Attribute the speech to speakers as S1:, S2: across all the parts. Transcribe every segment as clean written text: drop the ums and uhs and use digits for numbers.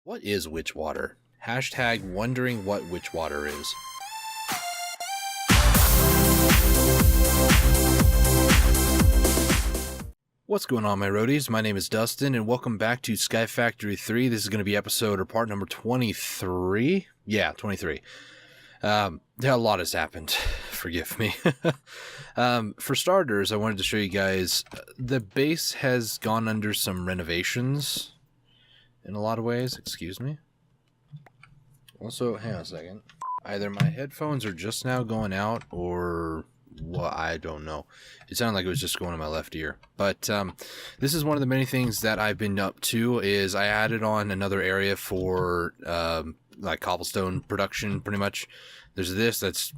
S1: What is witch water? Hashtag wondering what witch water is. What's going on, my roadies? My name is Dustin, and welcome back to Sky Factory 3. This is going to be episode or part number 23. Yeah, 23. A lot has happened. Forgive me. For starters, I wanted to show you guys the base has gone under some renovations in a lot of ways. Excuse me. Also, hang on a second. Either my headphones are just now going out or what, I don't know. It sounded like it was just going to my left ear. But this is one of the many things that I've been up to is I added on another area for like cobblestone production, pretty much. There's this that's,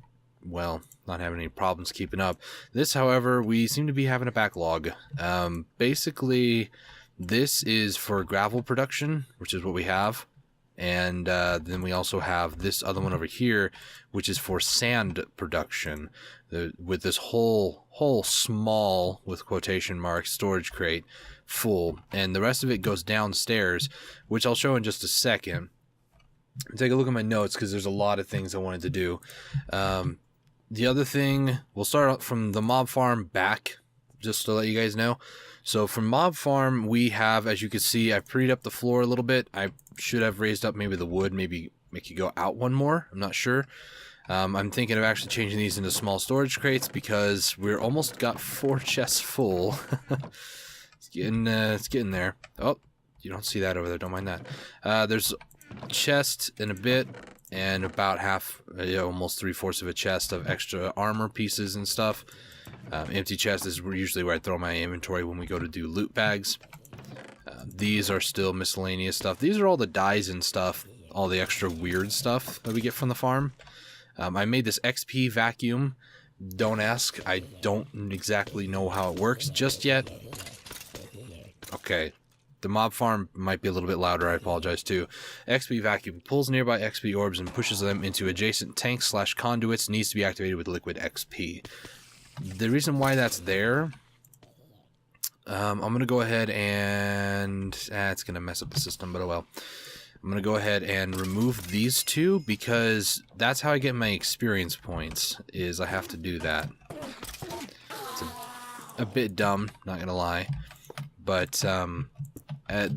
S1: well, not having any problems keeping up. This, however, we seem to be having a backlog. Basically, this is for gravel production, which is what we have. And then we also have this other one over here, which is for sand production. With this whole small, with quotation marks, storage crate full. And the rest of it goes downstairs, which I'll show in just a second. Take a look at my notes because there's a lot of things I wanted to do. The other thing, we'll start out from the mob farm back, just to let you guys know. So from mob farm, we have, as you can see, I've prettied up the floor a little bit. I should have raised up maybe the wood, maybe make it go out one more. I'm not sure. I'm thinking of actually changing these into small storage crates because we're almost got 4 chests full. It's getting there. Oh, you don't see that over there. Don't mind that. There's a chest in a bit and about half, almost 3/4 of a chest of extra armor pieces and stuff. Empty chest is usually where I throw my inventory when we go to do loot bags. These are still miscellaneous stuff. These are all the dyes and stuff, all the extra weird stuff that we get from the farm. I made this XP vacuum. Don't ask. I don't exactly know how it works just yet. Okay. The mob farm might be a little bit louder. I apologize too. XP vacuum pulls nearby XP orbs and pushes them into adjacent tanks / conduits. Needs to be activated with liquid XP. The reason why that's there, I'm going to go ahead and... it's going to mess up the system, but oh well. I'm going to go ahead and remove these two because that's how I get my experience points, is I have to do that. It's a bit dumb, not going to lie. But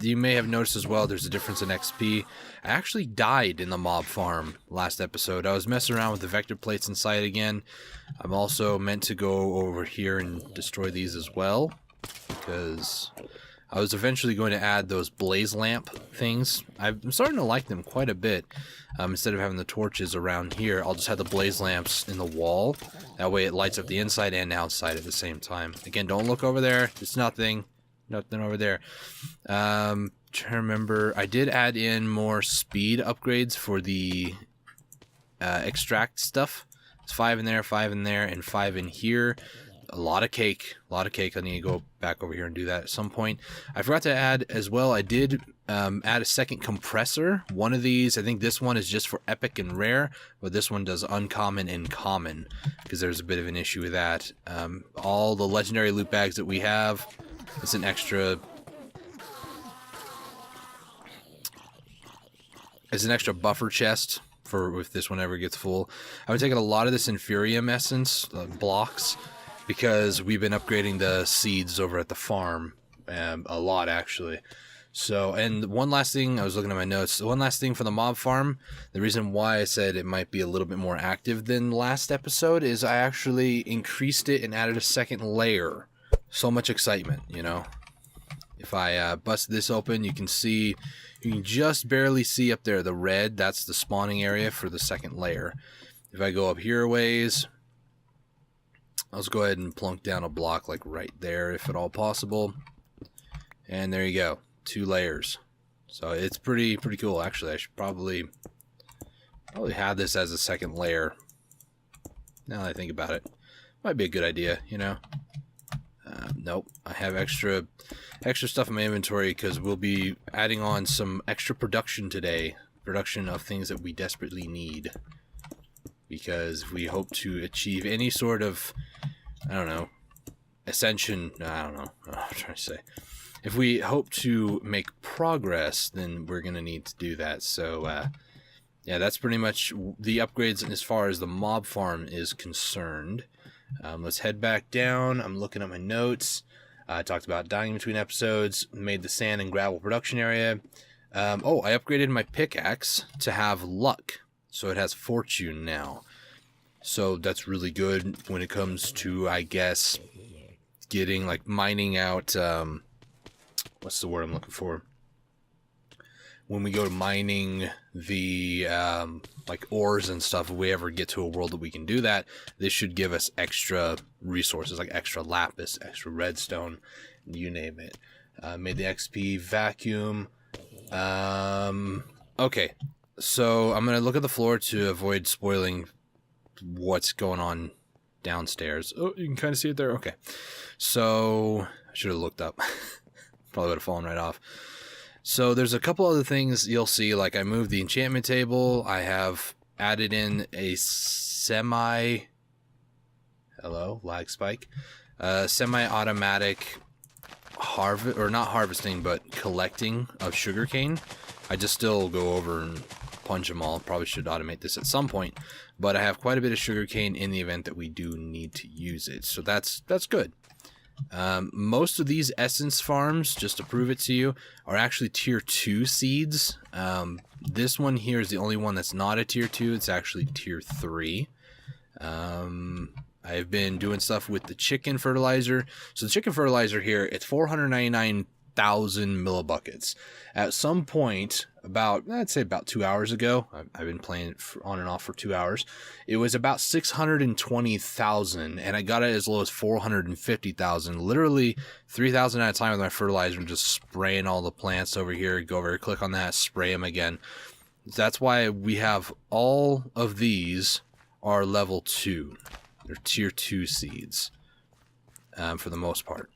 S1: you may have noticed as well there's a difference in XP. I actually died in the mob farm last episode. I was messing around with the vector plates inside again. I'm also meant to go over here and destroy these as well, because I was eventually going to add those blaze lamp things. I'm starting to like them quite a bit. Instead of having the torches around here, I'll just have the blaze lamps in the wall. That way it lights up the inside and outside at the same time. Again, don't look over there. It's nothing. Nothing over there. Trying to remember, I did add in more speed upgrades for the extract stuff. It's 5 in there, 5 in there, and 5 in here. A lot of cake. I need to go back over here and do that at some point. I forgot to add as well, I did add a second compressor. One of these, I think this one is just for epic and rare, but this one does uncommon and common, because there's a bit of an issue with that. All the legendary loot bags that we have, it's an extra buffer chest for if this one ever gets full. I would take a lot of this Inferium essence blocks because we've been upgrading the seeds over at the farm a lot actually. So, and one last thing, I was looking at my notes, one last thing for the mob farm, the reason why I said it might be a little bit more active than last episode is I actually increased it and added a second layer. So much excitement, you know. If I bust this open, you can see, you can just barely see up there the red. That's the spawning area for the second layer. If I go up here a ways, let's go ahead and plunk down a block like right there, if at all possible. And there you go, 2 layers. So it's pretty cool. Actually, I should probably have this as a second layer. Now that I think about it, might be a good idea, you know. Nope, I have extra stuff in my inventory because we'll be adding on some extra production today. Production of things that we desperately need. Because we hope to achieve any sort of, I don't know, ascension. I don't know what I'm trying to say. if we hope to make progress, then we're going to need to do that. So, yeah, that's pretty much the upgrades as far as the mob farm is concerned. Let's head back down. I'm looking at my notes. I talked about dying between episodes, made the sand and gravel production area. I upgraded my pickaxe to have luck, so it has fortune now. So that's really good when it comes to, I guess, getting, like, mining out, what's the word I'm looking for? When we go to mining the, like, ores and stuff, if we ever get to a world that we can do that, this should give us extra resources, like extra lapis, extra redstone, you name it. Made the XP vacuum. Okay, so I'm going to look at the floor to avoid spoiling what's going on downstairs. Oh, you can kind of see it there? Okay. So, I should have looked up. Probably would have fallen right off. So there's a couple other things you'll see, like I moved the enchantment table. I have added in a semi-automatic not harvesting, but collecting of sugarcane. I just still go over and punch them all. Probably should automate this at some point, but I have quite a bit of sugarcane in the event that we do need to use it. So that's good. Most of these essence farms, just to prove it to you, are actually tier 2 seeds. This one here is the only one that's not a tier 2. It's actually tier 3. I've been doing stuff with the chicken fertilizer. So the chicken fertilizer here, it's 499,000 millibuckets. At some point, I'd say about 2 hours ago, I've been playing it on and off for 2 hours, it was about 620,000, and I got it as low as 450,000. Literally 3,000 at a time with my fertilizer and just spraying all the plants over here. Go over here, click on that, spray them again. That's why we have all of these are level 2. They're tier 2 seeds for the most part.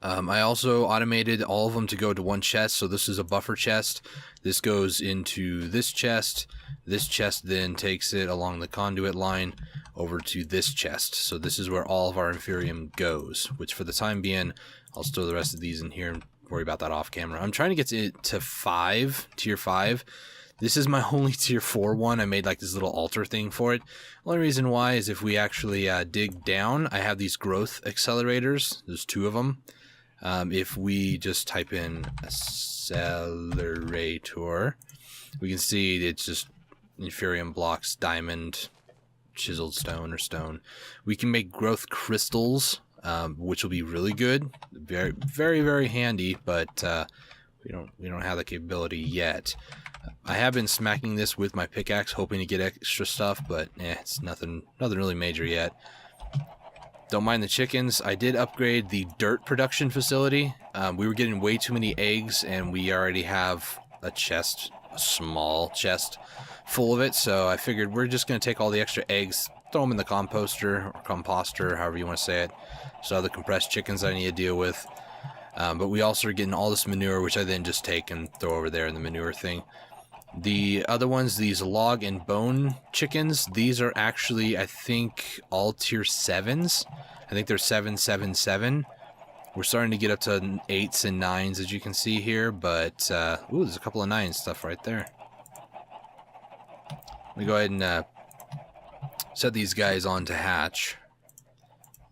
S1: I also automated all of them to go to one chest. So this is a buffer chest. This goes into this chest. This chest then takes it along the conduit line over to this chest. So this is where all of our Inferium goes, which for the time being, I'll store the rest of these in here and worry about that off camera. I'm trying to get it to 5, tier 5. This is my only tier 4 one. I made like this little altar thing for it. The only reason why is if we actually dig down, I have these growth accelerators. There's 2 of them. If we just type in accelerator, we can see it's just Inferium blocks, diamond, chiseled stone, or stone. We can make growth crystals, which will be really good. Very, very, very handy, but we don't have the capability yet. I have been smacking this with my pickaxe, hoping to get extra stuff, but it's nothing really major yet. Don't mind the chickens. I did upgrade the dirt production facility. We were getting way too many eggs, and we already have a small chest full of it. So I figured we're just going to take all the extra eggs, throw them in the composter, however you want to say it. So the compressed chickens I need to deal with. But we also are getting all this manure, which I then just take and throw over there in the manure thing. The other ones, these log and bone chickens, these are actually, I think, all tier 7s. I think they're 777. We're starting to get up to 8s and 9s, as you can see here, but, ooh, there's a couple of 9 stuff right there. Let me go ahead and set these guys on to hatch.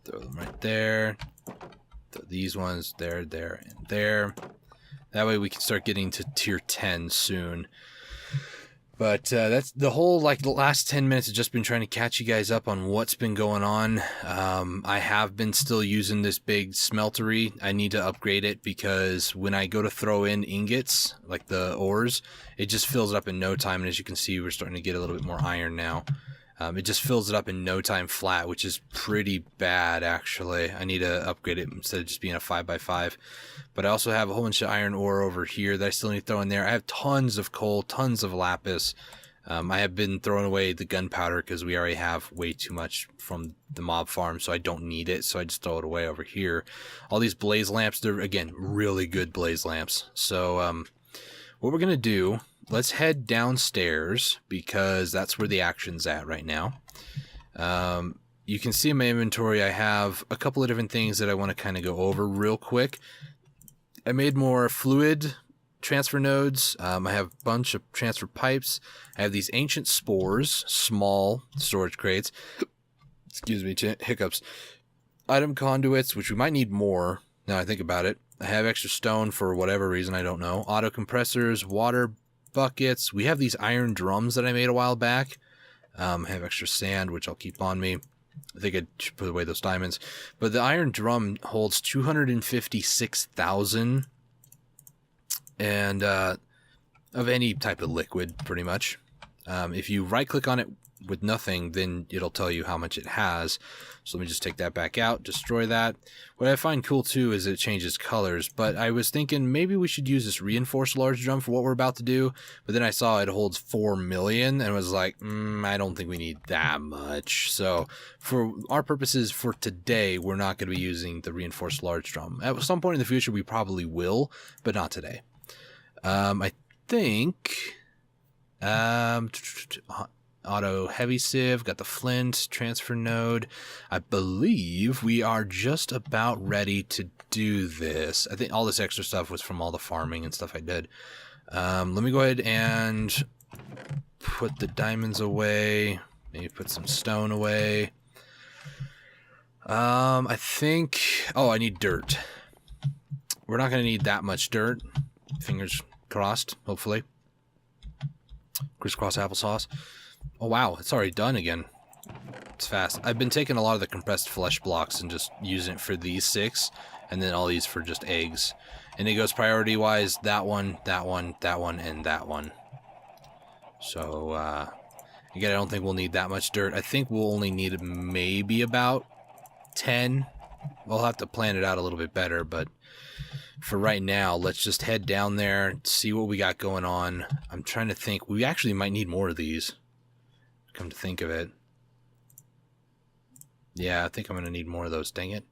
S1: Throw them right there. Throw these ones there, and there. That way we can start getting to tier 10 soon. But that's the whole, like, the last 10 minutes has just been trying to catch you guys up on what's been going on. I have been still using this big smeltery. I need to upgrade it because when I go to throw in ingots, like the ores, it just fills it up in no time. And as you can see, we're starting to get a little bit more iron now. It just fills it up in no time flat, which is pretty bad, actually. I need to upgrade it instead of just being a 5x5. But I also have a whole bunch of iron ore over here that I still need to throw in there. I have tons of coal, tons of lapis. I have been throwing away the gunpowder because we already have way too much from the mob farm, so I don't need it, so I just throw it away over here. All these blaze lamps, they're, again, really good blaze lamps. So what we're going to do, let's head downstairs because that's where the action's at right now. you can see in my inventory I have a couple of different things that I want to kind of go over real quick. I made more fluid transfer nodes. I have a bunch of transfer pipes. I have these ancient spores, small storage crates. Excuse me, hiccups. Item conduits, which we might need more now I think about it. I have extra stone for whatever reason, I don't know. Auto compressors, water buckets. We have these iron drums that I made a while back. I have extra sand, which I'll keep on me. I think I should put away those diamonds. But the iron drum holds 256,000 and of any type of liquid, pretty much. If you right-click on it with nothing, then it'll tell you how much it has. So let me just take that back out, destroy that. What I find cool too is it changes colors, but I was thinking maybe we should use this reinforced large drum for what we're about to do, but then I saw it holds 4 million and was like, I don't think we need that much. So for our purposes for today, we're not going to be using the reinforced large drum. At some point in the future we probably will, but not today. I think auto heavy sieve, got the flint transfer node. I believe we are just about ready to do this. I think all this extra stuff was from all the farming and stuff I did. Let me go ahead and put the diamonds away, maybe put some stone away. I think, I need dirt. We're not going to need that much dirt. Fingers crossed, hopefully. Crisscross applesauce. Oh wow, it's already done again. It's fast. I've been taking a lot of the compressed flesh blocks and just using it for these 6, and then all these for just eggs. And it goes priority-wise, that one, that one, that one, and that one. So, again, I don't think we'll need that much dirt. I think we'll only need maybe about 10. We'll have to plan it out a little bit better, but for right now, let's just head down there, see what we got going on. I'm trying to think. We actually might need more of these. Come to think of it. Yeah, I think I'm going to need more of those, dang it.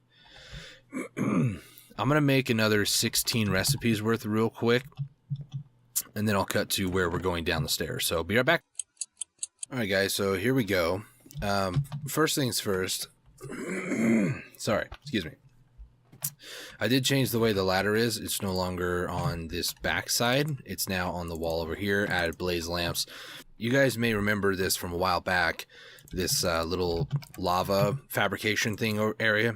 S1: I'm going to make another 16 recipes worth real quick, and then I'll cut to where we're going down the stairs. So, be right back. Alright guys, so here we go. First things first. Sorry, excuse me. I did change the way the ladder is. It's no longer on this back side. It's now on the wall over here. Added blaze lamps. You guys may remember this from a while back, this little lava fabrication thing area.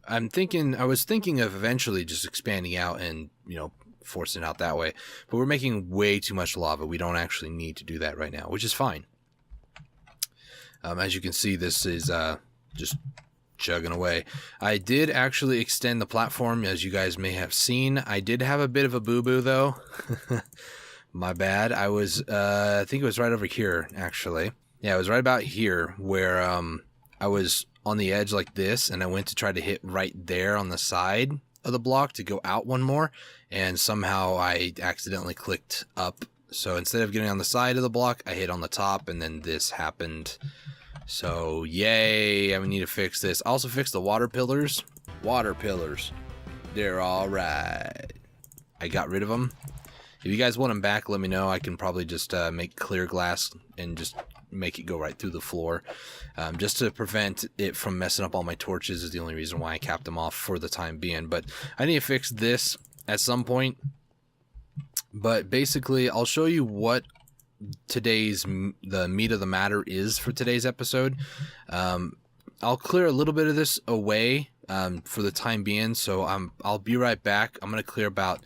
S1: I was thinking of eventually just expanding out and, forcing it out that way. But we're making way too much lava. We don't actually need to do that right now, which is fine. As you can see, this is just chugging away. I did actually extend the platform, as you guys may have seen. I did have a bit of a boo-boo, though. My bad. I was, I think it was right over here, actually. Yeah, it was right about here where I was on the edge like this, and I went to try to hit right there on the side of the block to go out one more, and somehow I accidentally clicked up. So instead of getting on the side of the block, I hit on the top, and then this happened. So, yay, I need to fix this. I also fixed the water pillars. Water pillars. They're alright. I got rid of them. If you guys want them back, let me know. I can probably just make clear glass and just make it go right through the floor. Just to prevent it from messing up all my torches is the only reason why I capped them off for the time being. But I need to fix this at some point. But basically, I'll show you what the meat of the matter is for today's episode. I'll clear a little bit of this away for the time being, so I'll be right back. I'm gonna clear about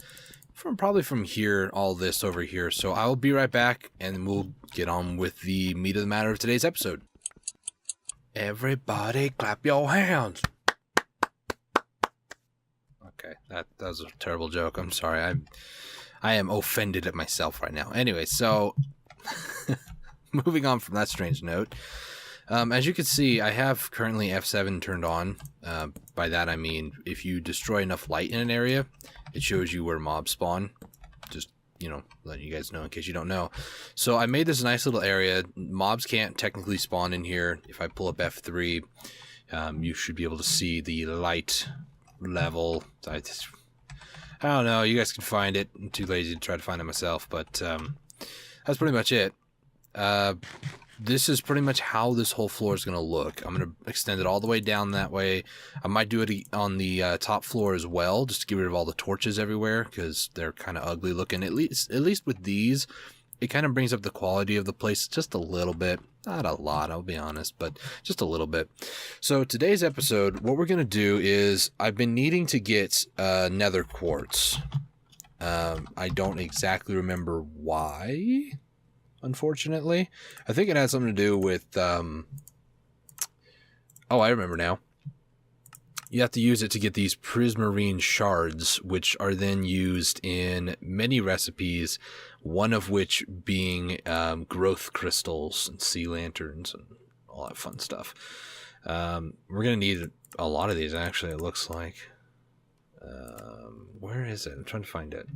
S1: probably from here all this over here, so I'll be right back and we'll get on with the meat of the matter of today's episode. Everybody clap your hands. Okay, that was a terrible joke. I'm sorry. I am offended at myself right now. Anyway, so moving on from that strange note, as you can see, I have currently F7 turned on. By that I mean, if you destroy enough light in an area, it shows you where mobs spawn. Just, letting you guys know in case you don't know. So I made this nice little area. Mobs can't technically spawn in here. If I pull up F3, you should be able to see the light level. I don't know. You guys can find it. I'm too lazy to try to find it myself, but that's pretty much it. this is pretty much how this whole floor is going to look. I'm going to extend it all the way down that way. I might do it on the top floor as well, just to get rid of all the torches everywhere, because they're kind of ugly looking. At least with these, it kind of brings up the quality of the place just a little bit. Not a lot, I'll be honest, but just a little bit. So today's episode, what we're going to do is, I've been needing to get Nether Quartz. I don't exactly remember why, unfortunately. I think it had something to do with, oh, I remember now. You have to use it to get these prismarine shards, which are then used in many recipes, one of which being growth crystals and sea lanterns and all that fun stuff. We're going to need a lot of these, actually, it looks like. Where is it? I'm trying to find it.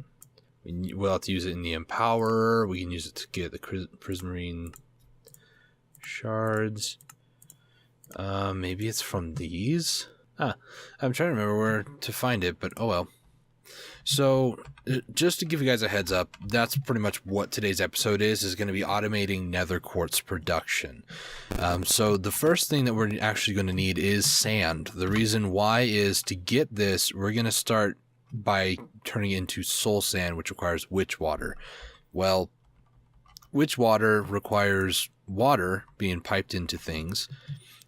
S1: We'll have to use it in the Empower. We can use it to get the prismarine shards. Maybe it's from these? I'm trying to remember where to find it, but oh well. So, just to give you guys a heads up, that's pretty much what today's episode is going to be automating Nether Quartz production. So the first thing that we're actually going to need is sand. The reason why is to get this, we're going to start by turning it into soul sand, which requires witch water. Well, witch water requires water being piped into things.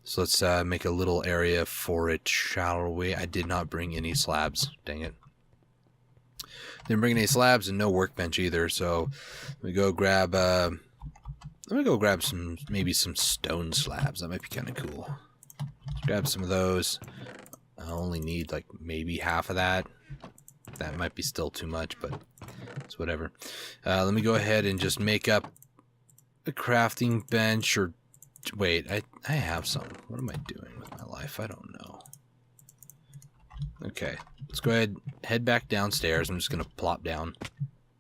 S1: So let's make a little area for it, shall we? I did not bring any slabs. Dang it. Didn't bring any slabs and no workbench either. So let me go grab maybe some stone slabs. That might be kind of cool. Let's grab some of those. I only need like maybe half of that. That might be still too much, but it's whatever. Let me go ahead and just make up a crafting bench, or wait, I have some. What am I doing with my life? I don't know. Okay, let's go ahead, head back downstairs. I'm just going to plop down.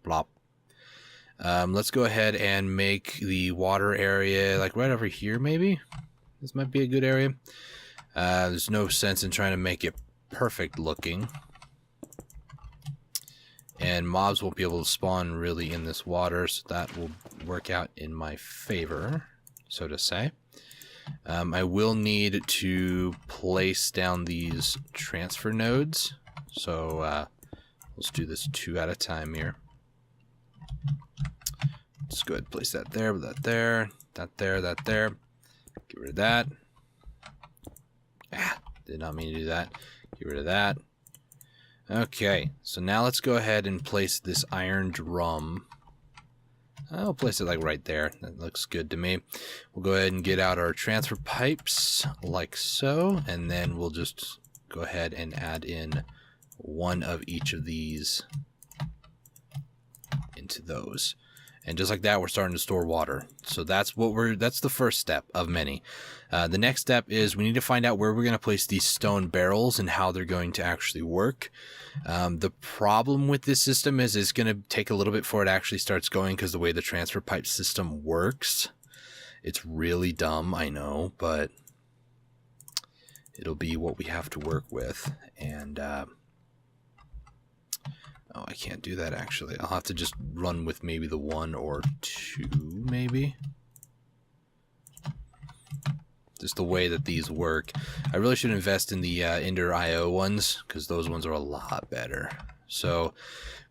S1: Plop. Let's go ahead and make the water area, like right over here maybe? This might be a good area. There's no sense in trying to make it perfect looking. And mobs won't be able to spawn really in this water, so that will work out in my favor, so to say. I will need to place down these transfer nodes, so let's do this 2 at a time here. Let's go ahead and place that there, that there, that there, that there. Get rid of that. Did not mean to do that. Get rid of that. Okay, so now let's go ahead and place this iron drum. I'll place it like right there. That looks good to me. We'll go ahead and get out our transfer pipes like so, and then we'll just go ahead and add in one of each of these into those. And just like that, we're starting to store water. So that's the first step of many. The next step is we need to find out where we're going to place these stone barrels and how they're going to actually work. The problem with this system is it's going to take a little bit before it actually starts going, because the way the transfer pipe system works, it's really dumb, I know, but it'll be what we have to work with. And oh, I can't do that actually. I'll have to just run with maybe the 1 or 2, maybe. Just the way that these work. I really should invest in the Ender IO ones, because those ones are a lot better. So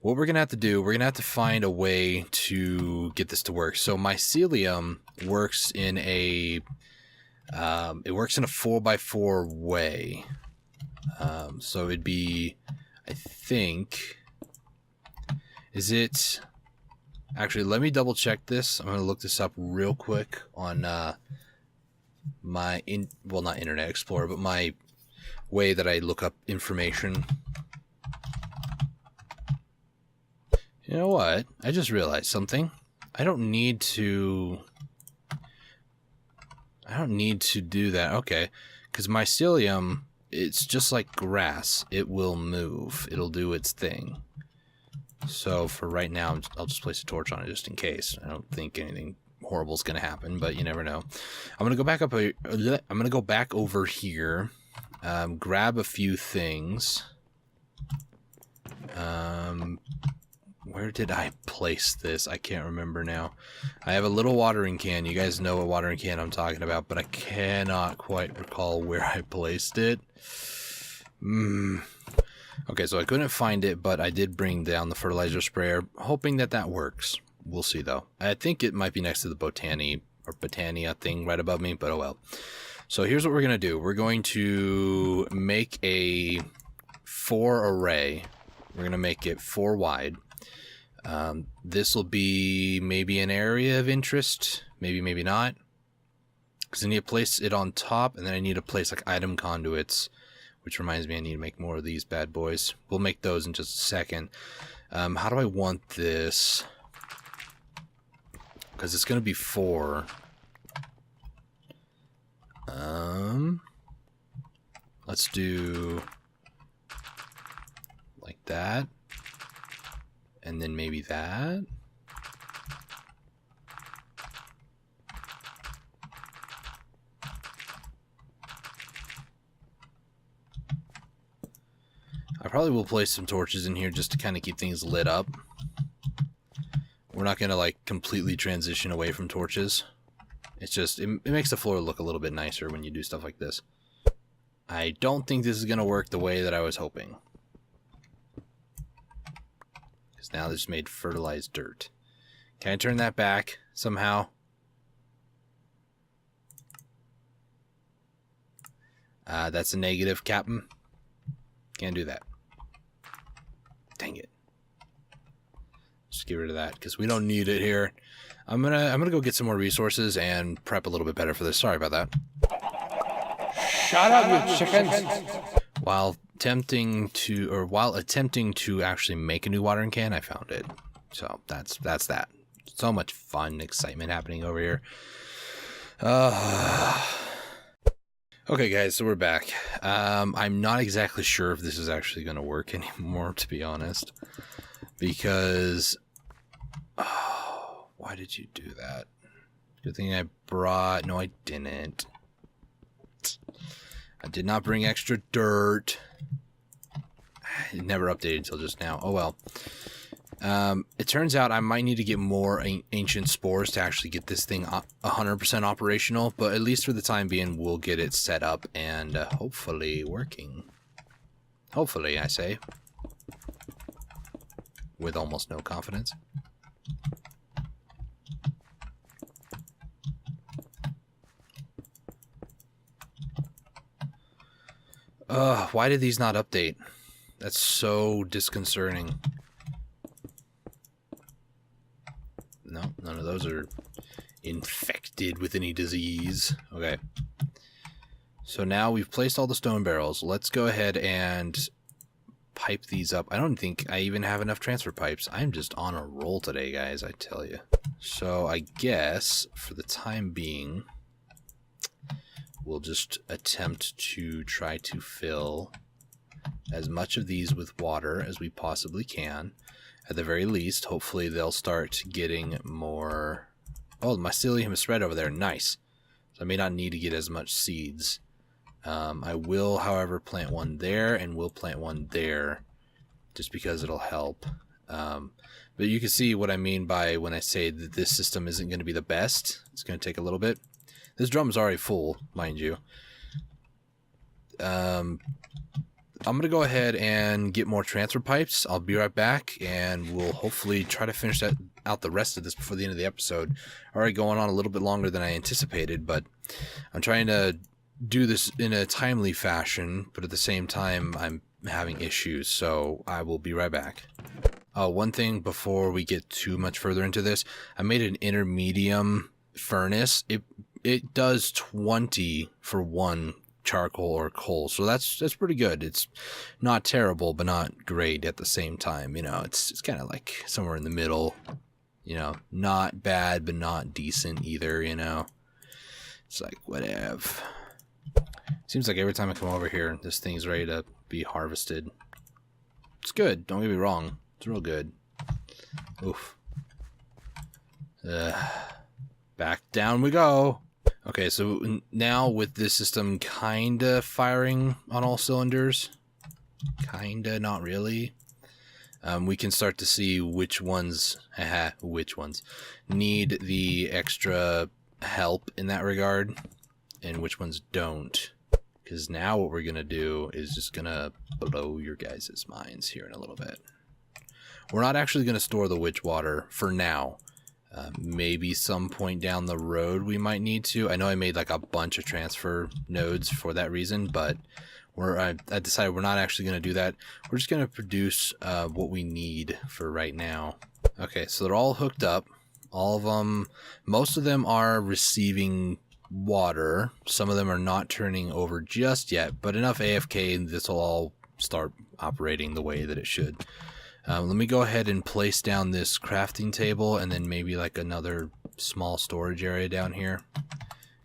S1: what we're going to have to do, we're going to have to find a way to get this to work. So mycelium works in a 4x4 way. So it'd be, I think... Is it... Actually, let me double check this. I'm going to look this up real quick on my... well, not Internet Explorer, but my way that I look up information. You know what? I just realized something. I don't need to do that. Okay. Because mycelium, it's just like grass. It will move. It'll do its thing. So for right now, I'll just place a torch on it just in case. I don't think anything horrible is going to happen, but you never know. I'm going to go back up. I'm going to go back over here, grab a few things. Where did I place this? I can't remember now. I have a little watering can. You guys know what watering can I'm talking about, but I cannot quite recall where I placed it. Okay, so I couldn't find it, but I did bring down the fertilizer sprayer, hoping that that works. We'll see, though. I think it might be next to the Botania thing right above me, but oh well. So here's what we're going to do. We're going to make a 4 array. We're going to make it 4 wide. This will be maybe an area of interest, maybe not, because I need to place it on top, and then I need to place like item conduits, which reminds me I need to make more of these bad boys. We'll make those in just a second. How do I want this? Because it's going to be 4. Let's do like that. And then maybe that. I probably will place some torches in here just to kind of keep things lit up. We're not going to like completely transition away from torches. It's just, it makes the floor look a little bit nicer when you do stuff like this. I don't think this is going to work the way that I was hoping. Because now this made fertilized dirt. Can I turn that back somehow? That's a negative, Captain. Can't do that. Dang it. Just get rid of that because we don't need it here. I'm gonna go get some more resources and prep a little bit better for this. Sorry about that.
S2: Shut up, you chickens!
S1: While attempting to actually make a new watering can, I found it. So that's that. So much fun, excitement happening over here. Okay, guys, so we're back. I'm not exactly sure if this is actually going to work anymore, to be honest. Because... Oh, why did you do that? Good thing I brought... No, I didn't. I did not bring extra dirt. It never updated until just now. Oh, well. It turns out I might need to get more ancient spores to actually get this thing 100% operational, but at least for the time being, we'll get it set up and hopefully working. Hopefully, I say. With almost no confidence. Why did these not update? That's so disconcerting. No, none of those are infected with any disease. Okay. So now we've placed all the stone barrels. Let's go ahead and pipe these up. I don't think I even have enough transfer pipes. I'm just on a roll today, guys, I tell you. So I guess for the time being, we'll just attempt to try to fill as much of these with water as we possibly can. At the very least, hopefully they'll start getting more... Oh, the mycelium is spread over there. Nice. So I may not need to get as much seeds. I will, however, plant one there, and we'll plant one there, just because it'll help. But you can see what I mean by when I say that this system isn't going to be the best. It's going to take a little bit. This drum is already full, mind you. I'm going to go ahead and get more transfer pipes. I'll be right back, and we'll hopefully try to finish out the rest of this before the end of the episode. Already going on a little bit longer than I anticipated, but I'm trying to do this in a timely fashion, but at the same time, I'm having issues, so I will be right back. One thing before we get too much further into this, I made an intermedium furnace. It does 20 for one charcoal or coal, so that's pretty good. It's not terrible, but not great at the same time. You know, it's kind of like somewhere in the middle. You know, not bad, but not decent either. You know, it's like whatever. Seems like every time I come over here, this thing's ready to be harvested. It's good. Don't get me wrong. It's real good. Oof. Back down we go. Okay, so now with this system kinda firing on all cylinders, kinda, not really. we can start to see which ones need the extra help in that regard and which ones don't. Because now what we're going to do is just going to blow your guys' minds here in a little bit. We're not actually going to store the witch water for now. Maybe some point down the road we might need to. I know I made like a bunch of transfer nodes for that reason, but I decided we're not actually going to do that. We're just going to produce what we need for right now. Okay, so they're all hooked up. All of them, most of them are receiving water. Some of them are not turning over just yet, but enough AFK and this will all start operating the way that it should. Let me go ahead and place down this crafting table and then maybe like another small storage area down here,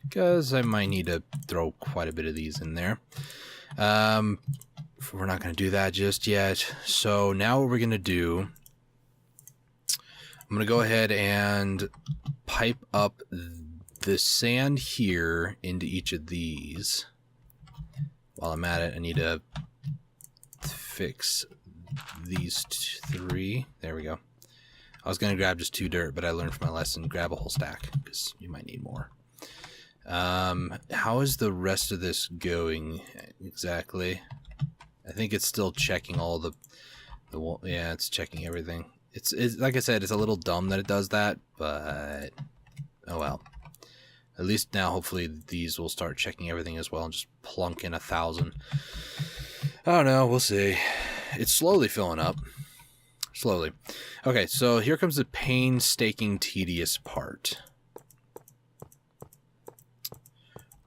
S1: because I might need to throw quite a bit of these in there. We're not going to do that just yet. So now what we're going to do, I'm going to go ahead and pipe up the sand here into each of these. While I'm at it, I need to fix these 3. There we go. I was going to grab just 2 dirt, but I learned from my lesson, grab a whole stack because you might need more. How is the rest of this going exactly? I think it's still checking all the yeah, it's checking everything. It's like I said, it's a little dumb that it does that, but oh well. At least now, hopefully, these will start checking everything as well and just plunk in 1,000. I don't know. We'll see. It's slowly filling up. Slowly. Okay, so here comes the painstaking, tedious part.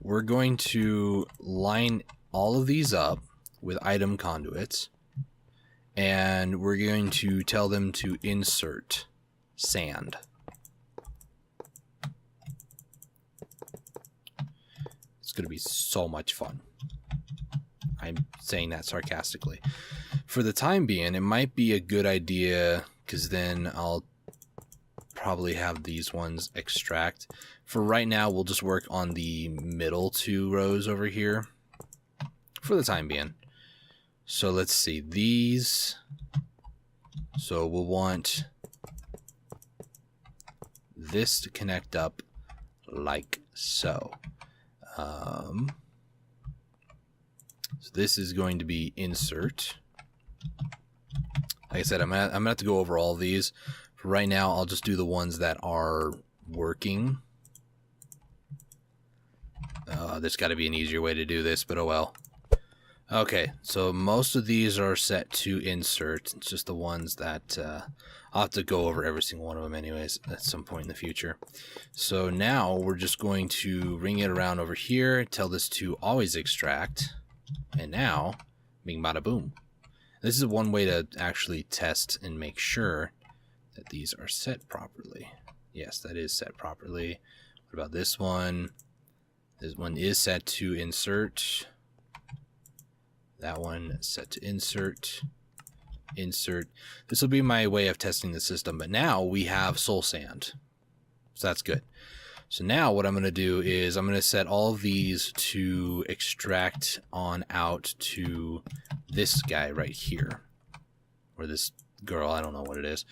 S1: We're going to line all of these up with item conduits, and we're going to tell them to insert sand. It's going to be so much fun. I'm saying that sarcastically. For the time being, it might be a good idea, because then I'll probably have these ones extract. For right now, we'll just work on the middle 2 rows over here for the time being. So let's see, these. So we'll want this to connect up like so. So this is going to be insert. Like I said, I'm gonna have to go over all of these. For right now, I'll just do the ones that are working. There's got to be an easier way to do this, but oh well. Okay, so most of these are set to insert. It's just the ones that I'll have to go over every single one of them anyways at some point in the future. So now we're just going to ring it around over here, tell this to always extract, and now, bing bada boom. This is one way to actually test and make sure that these are set properly. Yes, that is set properly. What about this one? This one is set to insert. That one set to insert. Insert. This will be my way of testing the system, but now we have soul sand. So that's good. So now what I'm going to do is I'm going to set all of these to extract on out to this guy right here. Or this girl, I don't know what it is.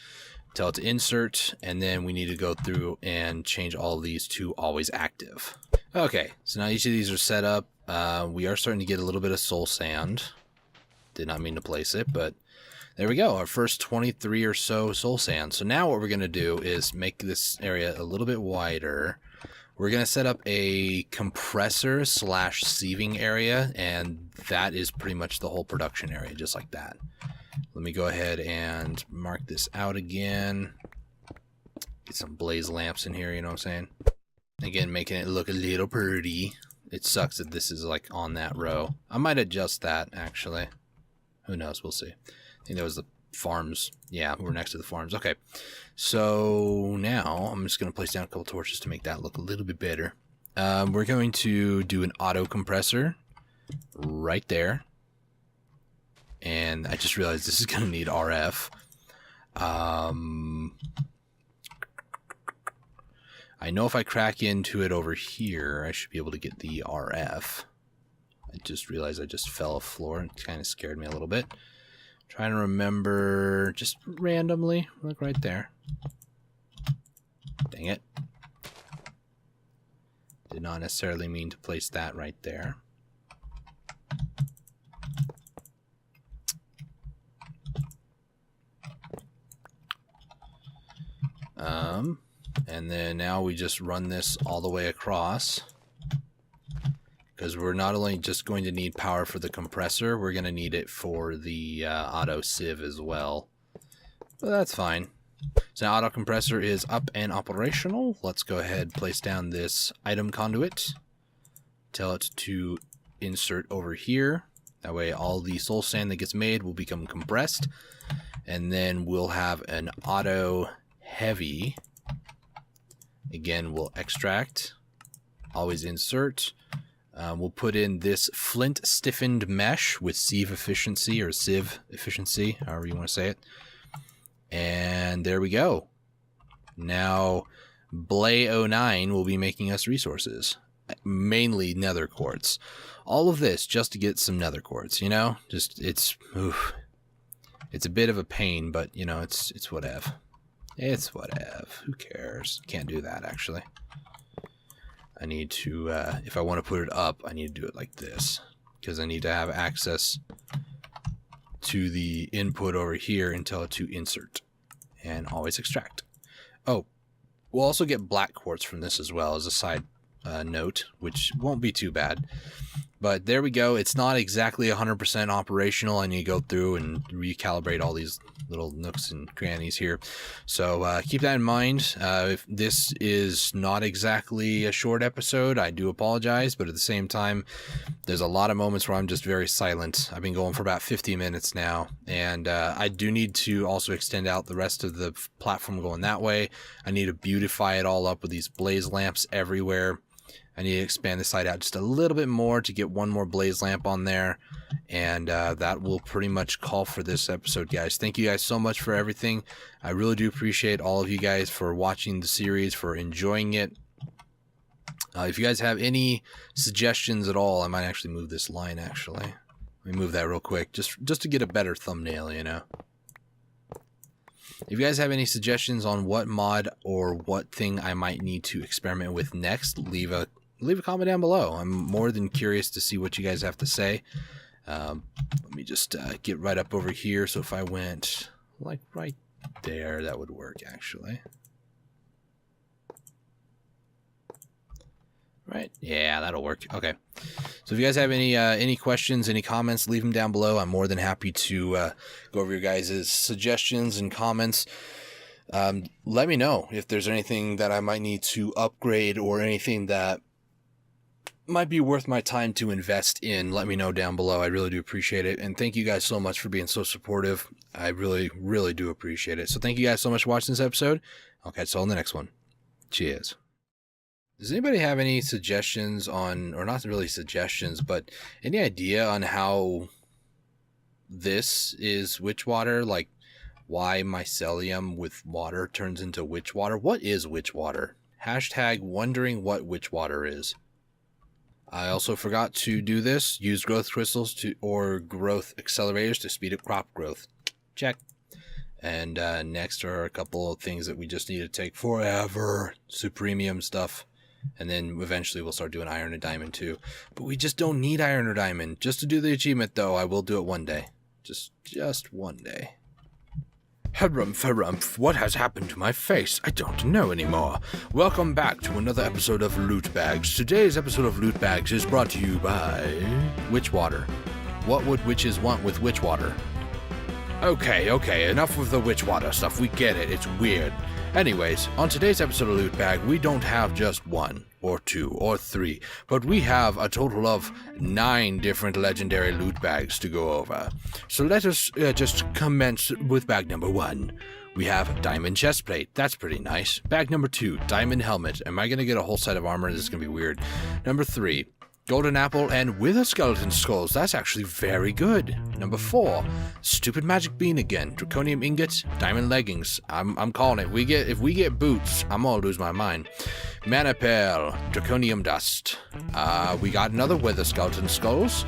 S1: Tell it to insert, and then we need to go through and change all of these to always active. Okay, so now each of these are set up. We are starting to get a little bit of soul sand. Did not mean to place it, but there we go. Our first 23 or so soul sand. So now what we're going to do is make this area a little bit wider. We're going to set up a compressor / sieving area, and that is pretty much the whole production area, just like that. Let me go ahead and mark this out again. Get some blaze lamps in here, you know what I'm saying? Again, making it look a little pretty. It sucks that this is like on that row. I might adjust that, actually. Who knows? We'll see. I think that was the farms. Yeah, we're next to the farms. Okay. So now I'm just going to place down a couple torches to make that look a little bit better. We're going to do an auto compressor right there. And I just realized this is going to need RF. I know if I crack into it over here, I should be able to get the RF. I just realized I just fell off the floor and it kind of scared me a little bit. Trying to remember just randomly. Look right there. Dang it. Did not necessarily mean to place that right there. And then now we just run this all the way across, because we're not only just going to need power for the compressor, we're going to need it for the auto sieve as well. But that's fine. So now auto compressor is up and operational. Let's go ahead, place down this item conduit. Tell it to insert over here. That way all the soul sand that gets made will become compressed. And then we'll have an auto heavy. Again, we'll extract. Always insert. We'll put in this flint stiffened mesh with sieve efficiency, or sieve efficiency, however you want to say it. And there we go. Now, Blay09 will be making us resources. Mainly Nether Quartz. All of this just to get some Nether Quartz, you know? Just, it's a bit of a pain, but, you know, it's whatever. It's whatever. Who cares? Can't do that, actually. I need to, if I want to put it up, I need to do it like this. Because I need to have access to the input over here and tell it to insert. And always extract. Oh, we'll also get black quartz from this as well as a side note, which won't be too bad. But there we go. It's not exactly 100% operational. I need to go through and recalibrate all these little nooks and crannies here. So keep that in mind. If this is not exactly a short episode, I do apologize. But at the same time, there's a lot of moments where I'm just very silent. I've been going for about 50 minutes now. And I do need to also extend out the rest of the platform going that way. I need to beautify it all up with these blaze lamps everywhere. I need to expand the site out just a little bit more to get one more blaze lamp on there. And that will pretty much call for this episode, guys. Thank you guys so much for everything. I really do appreciate all of you guys for watching the series, for enjoying it. If you guys have any suggestions at all, I might actually move this line, actually. Let me move that real quick, just to get a better thumbnail, you know. If you guys have any suggestions on what mod or what thing I might need to experiment with next, leave a comment down below. I'm more than curious to see what you guys have to say. Let me just get right up over here. So if I went like right there, that would work actually. Right? Yeah, that'll work. Okay. So if you guys have any questions, any comments, leave them down below. I'm more than happy to go over your guys' suggestions and comments. Let me know if there's anything that I might need to upgrade or anything that might be worth my time to invest in. Let me know down below. I really do appreciate it. And thank you guys so much for being so supportive. I really, really do appreciate it. So thank you guys so much for watching this episode. I'll catch you all in the next one. Cheers. Does anybody have any suggestions on, or not really suggestions, but any idea on how this is witch water? Like why mycelium with water turns into witch water? What is witch water? Hashtag wondering what witch water is. I also forgot to do this. Use growth crystals or growth accelerators to speed up crop growth. Check. And next are a couple of things that we just need to take forever. Supremium stuff. And then eventually we'll start doing iron and diamond too. But we just don't need iron or diamond. Just to do the achievement though, I will do it one day. Just one day. Harumph, what has happened to my face? I don't know anymore. Welcome back to another episode of Loot Bags. Today's episode of Loot Bags is brought to you by witch water. What would witches want with witch water? Okay, enough with the witch water stuff. We get it, it's weird. Anyways, on today's episode of Loot Bag, we don't have just one, or two, or three, but we have a total of 9 different legendary loot bags to go over. So let us just commence with bag number 1. We have diamond chestplate. That's pretty nice. Bag number 2, diamond helmet. Am I going to get a whole set of armor? This is going to be weird. Number 3, golden apple and wither skeleton skulls. That's actually very good. Number 4, stupid magic bean again. Draconium ingots, diamond leggings. I'm calling it. If we get boots, I'm gonna lose my mind. Mana pearl, draconium dust. We got another wither skeleton skulls.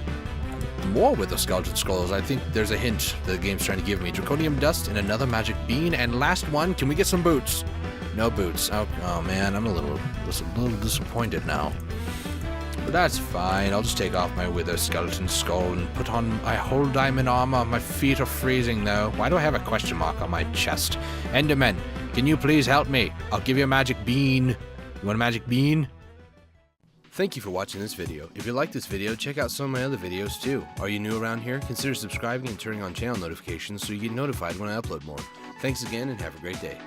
S1: more with the skeleton skulls. I think there's a hint the game's trying to give me. Draconium dust and another magic bean. And last one, can we get some boots? No boots. Oh man, I'm a little disappointed now. But that's fine. I'll just take off my wither skeleton skull and put on my whole diamond armor. My feet are freezing though. Why do I have a question mark on my chest? Enderman, can you please help me? I'll give you a magic bean. You want a magic bean?
S3: Thank you for watching this video. If you like this video, check out some of my other videos too. Are you new around here? Consider subscribing and turning on channel notifications so you get notified when I upload more. Thanks again and have a great day.